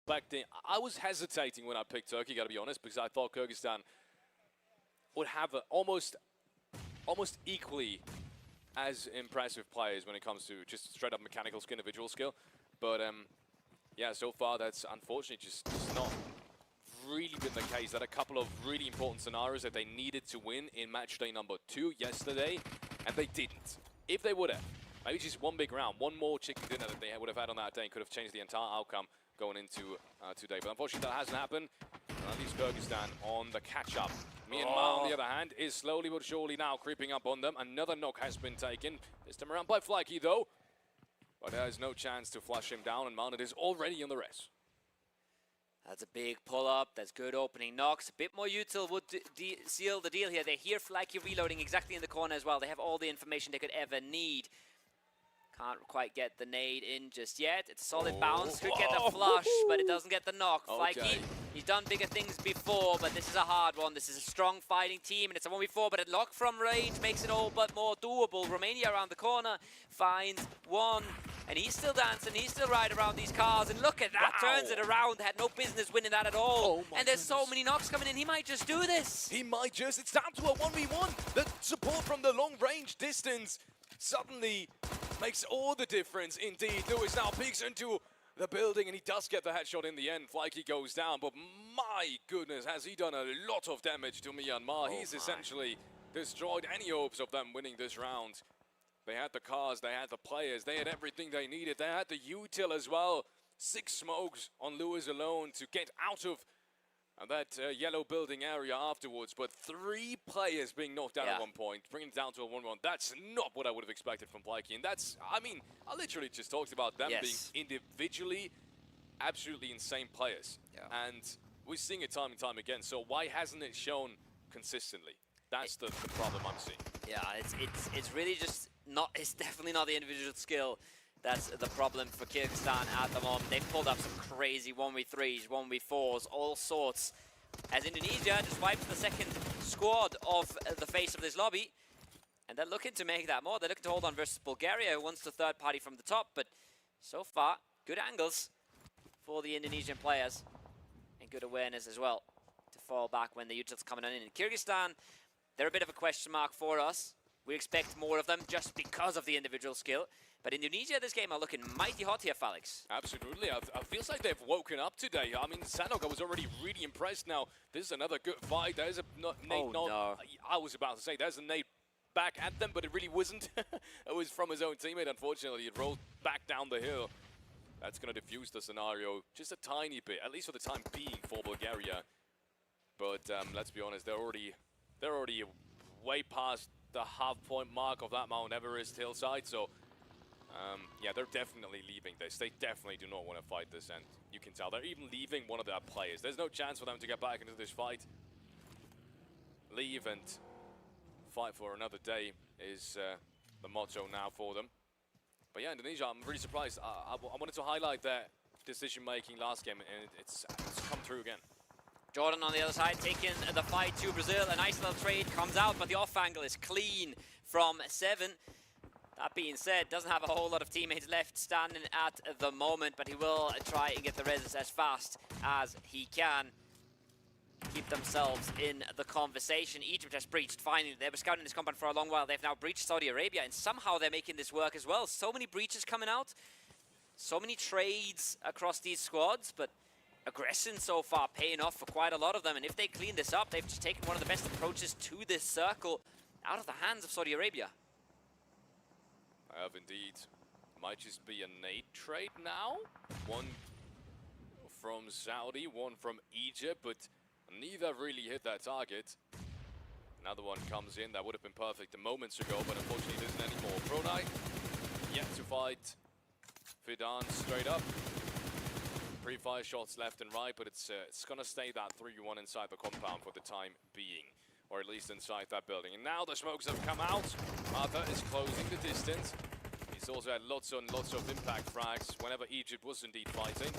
expecting. I was hesitating when I picked Turkey, gotta be honest, because I thought Kyrgyzstan would have almost equally as impressive players when it comes to just straight up mechanical skill, individual skill. But yeah, so far that's unfortunately just not really been the case. That a couple of really important scenarios that they needed to win in match day number 2 yesterday, and they didn't. If they would have, maybe just one big round, one more chicken dinner that they would have had on that day could have changed the entire outcome going into today. But unfortunately that hasn't happened. And at least Kyrgyzstan on the catch-up. Myanmar, on the other hand, is slowly but surely now creeping up on them. Another knock has been taken. This time around by fyppage though. But there's no chance to flush him down, and Mounted is already on the res. That's a big pull-up. That's good opening knocks. A bit more util would seal the deal here. They hear fyppage reloading exactly in the corner as well. They have all the information they could ever need. Can't quite get the nade in just yet. It's a solid bounce. Could get the flush, but it doesn't get the knock. fyppage, he's done bigger things before, but this is a hard one. This is a strong fighting team, and it's a 1v4, but a lock from range makes it all but more doable. Romania around the corner finds one, and he's still dancing. He's still riding around these cars, and look at that. Wow. Turns it around. Had no business winning that at all. And there's so many knocks coming in. He might just do this. He might just. It's down to a 1v1. The support from the long range distance suddenly makes all the difference indeed. Lewis now peeks into the building, and he does get the headshot in the end. fyppage goes down, but my goodness, has he done a lot of damage to Myanmar. He's essentially destroyed any hopes of them winning this round. They had the cars, they had the players, they had everything they needed. They had the util as well. 6 smokes on Lewis alone to get out of that yellow building area afterwards, but 3 players being knocked down at one point, bringing it down to a 1-1. That's not what I would have expected from fyppage, and that's, I mean, I literally just talked about them being individually absolutely insane players, and we're seeing it time and time again, so why hasn't it shown consistently? That's the problem I'm seeing. Yeah, it's really just not, it's definitely not the individual skill. That's the problem for Kyrgyzstan at the moment. They've pulled up some crazy 1v3s, 1v4s, all sorts. As Indonesia just wipes the second squad off the face of this lobby. And they're looking to make that more. They're looking to hold on versus Bulgaria, who wants the third party from the top. But so far, good angles for the Indonesian players. And good awareness as well to fall back when the util's coming in. And Kyrgyzstan, they're a bit of a question mark for us. We expect more of them just because of the individual skill. But Indonesia this game are looking mighty hot here, fyppage. Absolutely. I feels like they've woken up today. I mean, Sanoka was already really impressed now. This is another good fight. There's a nade I was about to say, there's a nade back at them, but it really wasn't. It was from his own teammate, unfortunately. It rolled back down the hill. That's going to diffuse the scenario just a tiny bit, at least for the time being for Bulgaria. But let's be honest, they're already way past the half-point mark of that Mount Everest hillside, so yeah, they're definitely leaving this. They definitely do not want to fight this, and you can tell they're even leaving one of their players. There's no chance for them to get back into this fight. Leave and fight for another day is the motto now for them. But yeah, Indonesia, I'm really surprised. I wanted to highlight their decision-making last game, and it's come through again. Jordan on the other side, taking the fight to Brazil. A nice little trade comes out, but the off angle is clean from 7. That being said, doesn't have a whole lot of teammates left standing at the moment, but he will try and get the res as fast as he can. Keep themselves in the conversation. Egypt has breached, finally. They were scouting this compound for a long while. They've now breached Saudi Arabia, and somehow they're making this work as well. So many breaches coming out. So many trades across these squads, but aggression so far paying off for quite a lot of them. And if they clean this up, they've just taken one of the best approaches to this circle out of the hands of Saudi Arabia. I have indeed. Might just be a nade trade now. One from Saudi, one from Egypt, but neither really hit that target. Another one comes in. That would have been perfect moments ago, but unfortunately it isn't anymore. Pronai yet to fight Fidan straight up. Pre-fire shots left and right, but it's going to stay that 3-1 inside the compound for the time being. Or at least inside that building. And now the smokes have come out. Martha is closing the distance. He's also had lots and lots of impact frags whenever Egypt was indeed fighting.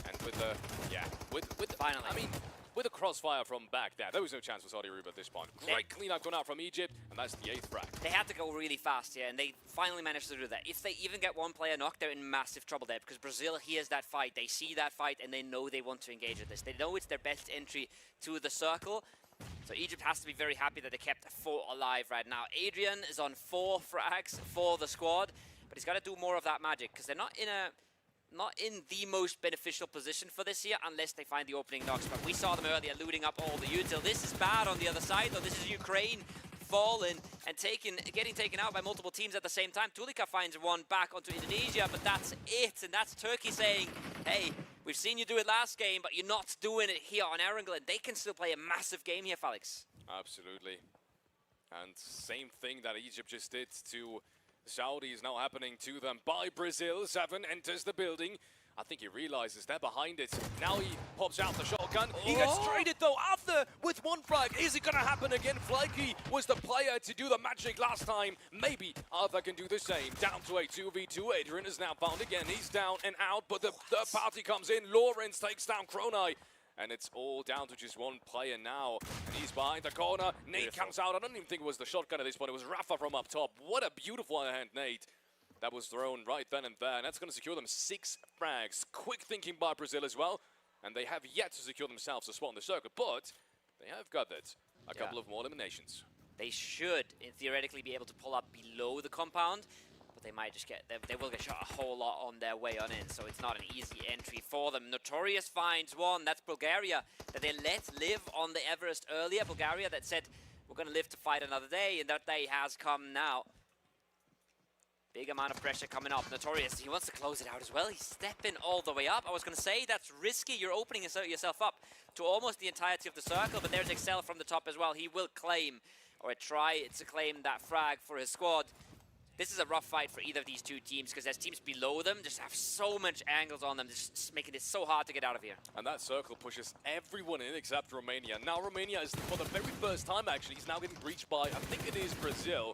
And with the, finally, I mean, with a crossfire from back there was no chance for Saudi Arabia at this point. Great cleanup going out from Egypt. And that's the 8th frag. They had to go really fast here, and they finally managed to do that. If they even get one player knocked, they're in massive trouble there, because Brazil hears that fight. They see that fight, and they know they want to engage with this. They know it's their best entry to the circle. So Egypt has to be very happy that they kept 4 alive right now. Adrian is on 4 frags for the squad, but he's got to do more of that magic, because they're not in the most beneficial position for this here unless they find the opening knocks. But we saw them earlier looting up all the util. This is bad on the other side, though. This is Ukraine fallen and getting taken out by multiple teams at the same time. Tulika finds one back onto Indonesia, but that's it. And that's Turkey saying, hey, we've seen you do it last game, but you're not doing it here on Erangel. They can still play a massive game here, Felix. Absolutely. And same thing that Egypt just did to Saudi is now happening to them by Brazil. 7 enters the building. I think he realizes they're behind it. Now he pops out the shotgun. He gets traded though after with 1 frag. Is it going to happen again? Flaky was the player to do the magic last time. Maybe Arthur can do the same. Down to a 2v2. Adrian is now found again. He's down and out, but the party comes in. Lawrence takes down Kronai. And it's all down to just 1 player now. And he's behind the corner. Nate comes out. I don't even think it was the shotgun at this point. It was Rafa from up top. What a beautiful underhand Nate that was thrown right then and there. And that's going to secure them 6 frags. Quick thinking by Brazil as well. And they have yet to secure themselves a spot in the circle. But they have got that. A couple of more eliminations. They should theoretically be able to pull up below the compound. But they might just get, they will get shot a whole lot on their way on in. So it's not an easy entry for them. Notorious finds 1. That's Bulgaria that they let live on the Everest earlier. Bulgaria that said, we're going to live to fight another day. And that day has come now. Big amount of pressure coming up. Notorious, he wants to close it out as well. He's stepping all the way up. I was going to say, that's risky. You're opening yourself up to almost the entirety of the circle, but there's Excel from the top as well. He will claim, or try to claim that frag for his squad. This is a rough fight for either of these 2 teams, because there's teams below them just have so much angles on them, just making it so hard to get out of here. And that circle pushes everyone in except Romania. Now Romania is, for the very first time actually, he's now getting breached by, I think it is Brazil.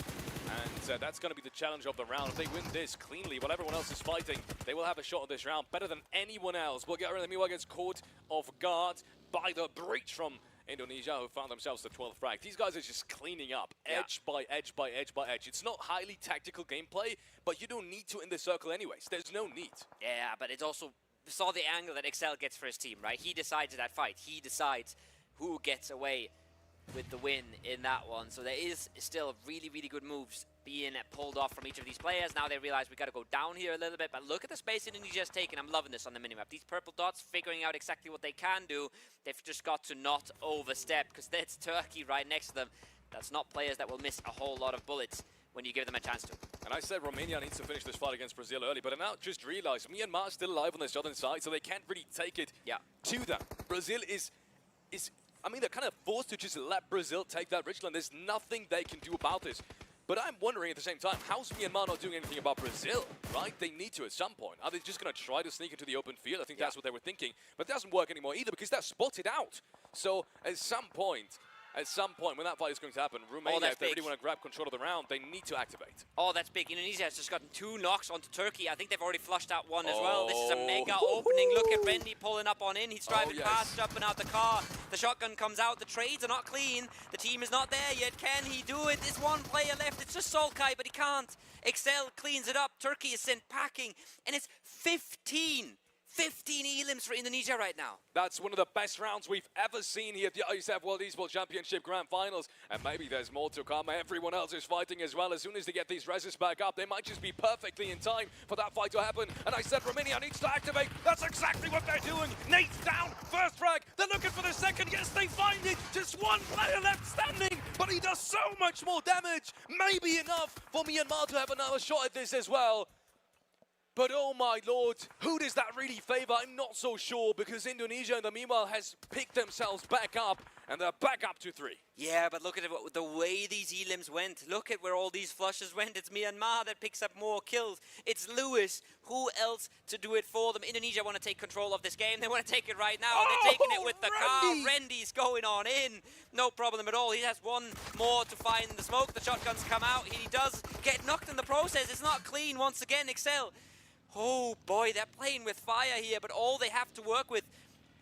And that's going to be the challenge of the round. If they win this cleanly, while everyone else is fighting, they will have a shot at this round better than anyone else. Bulgaria, meanwhile, gets caught off guard by the breach from Indonesia, who found themselves the 12th frag. These guys are just cleaning up, edge by edge by edge by edge. It's not highly tactical gameplay, but you don't need to in the circle anyways. There's no need. Yeah, but it's also, we saw the angle that Excel gets for his team, right? He decides that fight. He decides who gets away with the win in that one. So there is still really, really good moves being pulled off from each of these players. Now they realize we got to go down here a little bit, but look at the space Indonesia's taken. I'm loving this on the minimap. These purple dots figuring out exactly what they can do. They've just got to not overstep, because that's Turkey right next to them. That's not players that will miss a whole lot of bullets when you give them a chance to. And I said Romania needs to finish this fight against Brazil early, but I now just realized Myanmar is still alive on the southern side, so they can't really take it to them. Brazil is I mean, they're kind of forced to just let Brazil take that Richland. There's nothing they can do about this. But I'm wondering at the same time, how's Myanmar not doing anything about Brazil, right? They need to at some point. Are they just going to try to sneak into the open field? I think that's what they were thinking. But it doesn't work anymore either, because they're spotted out. So at some point, when that fight is going to happen, Romania, if they really want to grab control of the round, they need to activate. Oh, that's big. Indonesia has just gotten 2 knocks onto Turkey. I think they've already flushed out 1 as well. This is a mega opening. Look at Rendy pulling up on in. He's driving past, jumping out the car. The shotgun comes out. The trades are not clean. The team is not there yet. Can he do it? There's 1 player left. It's just Solkai, but he can't. Excel cleans it up. Turkey is sent packing. And it's 15 elims for Indonesia right now. That's one of the best rounds we've ever seen here at the ISF World Esports Championship Grand Finals. And maybe there's more to come. Everyone else is fighting as well. As soon as they get these reses back up, they might just be perfectly in time for that fight to happen. And I said Romania needs to activate. That's exactly what they're doing. Nate's down. First frag. They're looking for the second. Yes, they find it. Just 1 player left standing. But he does so much more damage. Maybe enough for Myanmar to have another shot at this as well. But oh my lord, who does that really favor? I'm not so sure, because Indonesia in the meanwhile has picked themselves back up, and they're back up to 3. Yeah, but look at it, the way these elims went. Look at where all these flushes went. It's Myanmar that picks up more kills. It's Lewis. Who else to do it for them? Indonesia want to take control of this game. They want to take it right now. They're taking it with the car. Rendy's going on in. No problem at all. He has 1 more to find the smoke. The shotguns come out. He does get knocked in the process. It's not clean once again. Excel. Oh boy, they're playing with fire here, but all they have to work with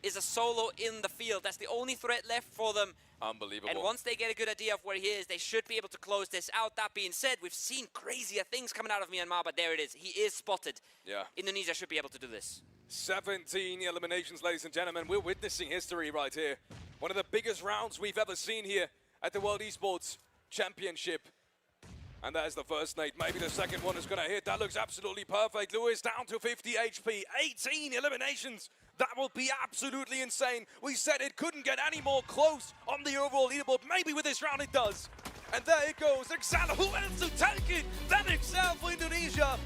is a solo in the field. That's the only threat left for them Unbelievable. And once they get a good idea of where he is, they should be able to close this out. That being said, we've seen crazier things coming out of Myanmar, but there it is. He is spotted. Yeah. Indonesia should be able to do this. 17 eliminations, ladies and gentlemen. We're witnessing history right here. One of the biggest rounds we've ever seen here at the World Esports Championship. And there's the first nade. Maybe the second one is going to hit. That looks absolutely perfect. Lewis down to 50 HP. 18 eliminations. That will be absolutely insane. We said it couldn't get any more close on the overall leaderboard. Maybe with this round it does. And there it goes. Excel, who else to take it? Then Excel for Indonesia.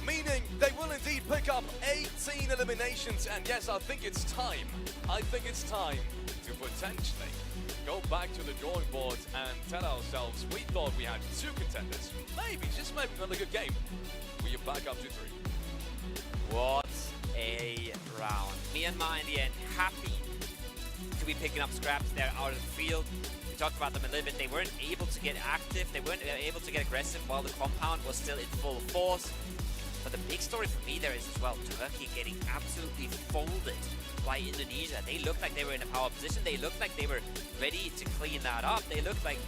Meaning they will indeed pick up 18 eliminations. And yes, I think it's time. I think it's time to potentially go back to the drawing board and tell ourselves we thought we had 2 contenders. Maybe, just maybe another good game. We are back up to 3. What a round. Myanmar in the end happy to be picking up scraps there out of the field. We talked about them a little bit. They weren't able to get active. They weren't able to get aggressive while the compound was still in full force. But the big story for me there is as well, Turkey getting absolutely folded by Indonesia. They looked like they were in a power position. They looked like they were ready to clean that up. They looked like